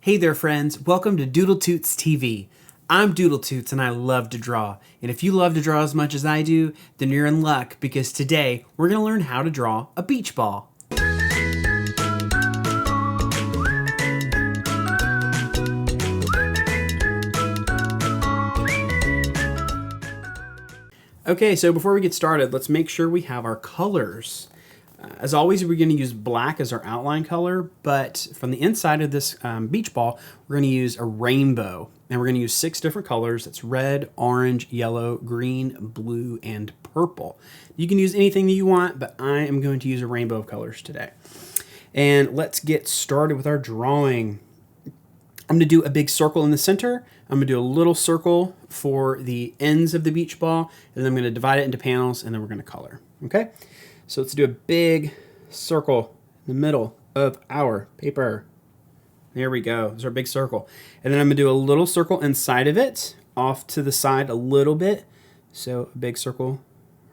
Hey there friends, welcome to DoodleToots TV. I'm DoodleToots and I love to draw. And if you love to draw as much as I do, then you're in luck because today we're going to learn how to draw a beach ball. Okay, so before we get started, let's make sure we have our colors. As always, we're going to use black as our outline color, but from the inside of this beach ball, we're going to use a rainbow. And we're going to use 6 different colors. It's red, orange, yellow, green, blue, and purple. You can use anything that you want, but I am going to use a rainbow of colors today. And let's get started with our drawing. I'm going to do a big circle in the center. I'm going to do a little circle for the ends of the beach ball, and then I'm going to divide it into panels, and then we're going to color. Okay? So let's do a big circle in the middle of our paper. There we go. There's our big circle. And then I'm going to do a little circle inside of it, off to the side a little bit. So a big circle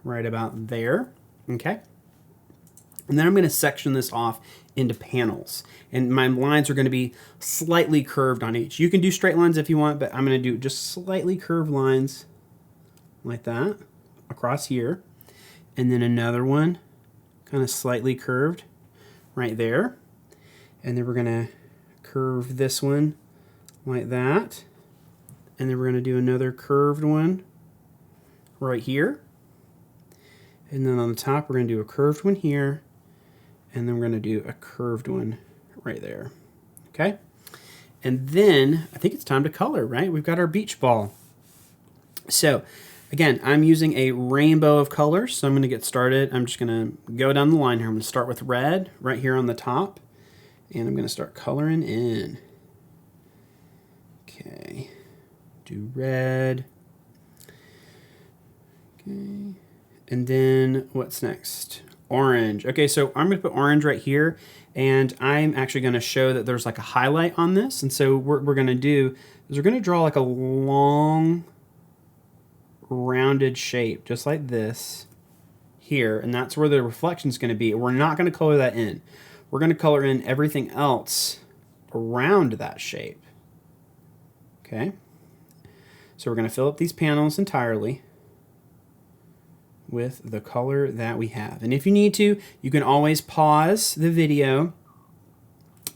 right about there. Okay? And then I'm going to section this off into panels. And my lines are going to be slightly curved on each. You can do straight lines if you want, but I'm going to do just slightly curved lines like that across here. And then another one kind of slightly curved right there. And then we're going to curve this one like that. And then we're going to do another curved one right here. And then on the top, we're going to do a curved one here. And then we're going to do a curved one right there. Okay? And then I think it's time to color, right? We've got our beach ball. So again, I'm using a rainbow of colors, so I'm going to get started. I'm just going to go down the line here. I'm going to start with red right here on the top, and I'm going to start coloring in. Okay, do red. Okay, and then what's next? Orange. Okay, so I'm going to put orange right here, and I'm actually going to show that there's like a highlight on this, and so what we're going to do is we're going to draw like a long rounded shape just like this here, and that's where the reflection is going to be. We're not going to color that in. We're going to color in everything else around that shape. Okay, so we're going to fill up these panels entirely with the color that we have. And if you need to, you can always pause the video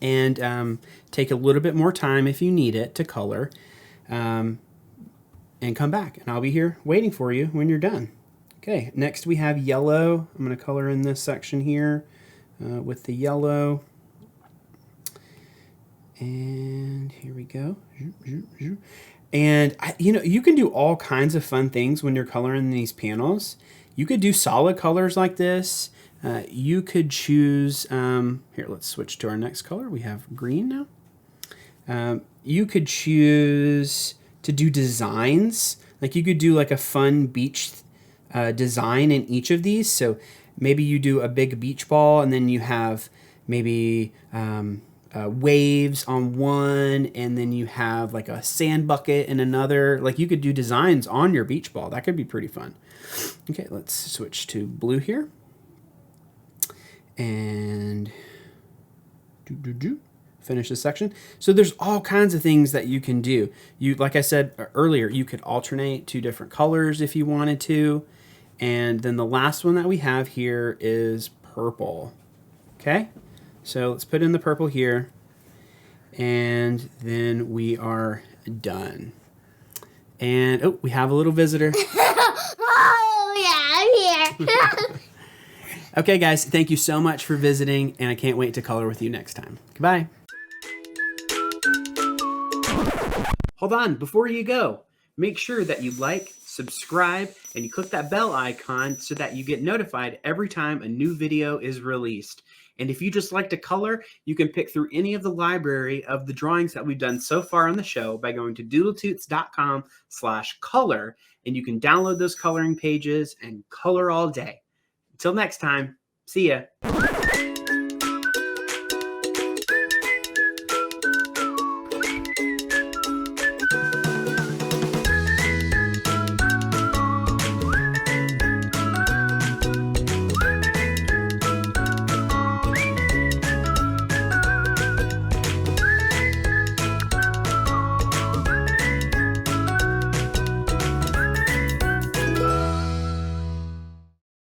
and take a little bit more time if you need it to color. And come back, and I'll be here waiting for you when you're done. Okay, next we have yellow. I'm going to color in this section here with the yellow. And here we go. And you can do all kinds of fun things when you're coloring these panels. You could do solid colors like this. You could choose, here, let's switch to our next color. We have green now. You could choose to do designs. Like you could do like a fun beach design in each of these. So maybe you do a big beach ball and then you have maybe waves on one, and then you have like a sand bucket in another. Like you could do designs on your beach ball. That could be pretty fun. Okay, let's switch to blue here. And finish this section. So there's all kinds of things that you can do. Like I said earlier, you could alternate 2 different colors if you wanted to. And then the last one that we have here is purple. Okay, so let's put in the purple here, and then we are done. And oh, we have a little visitor. Oh yeah, I'm here. Okay guys, thank you so much for visiting, and I can't wait to color with you next time. Goodbye. Hold on, before you go, make sure that you like, subscribe, and you click that bell icon so that you get notified every time a new video is released. And if you just like to color, you can pick through any of the library of the drawings that we've done so far on the show by going to doodletoots.com/color, and you can download those coloring pages and color all day. Until next time, see ya.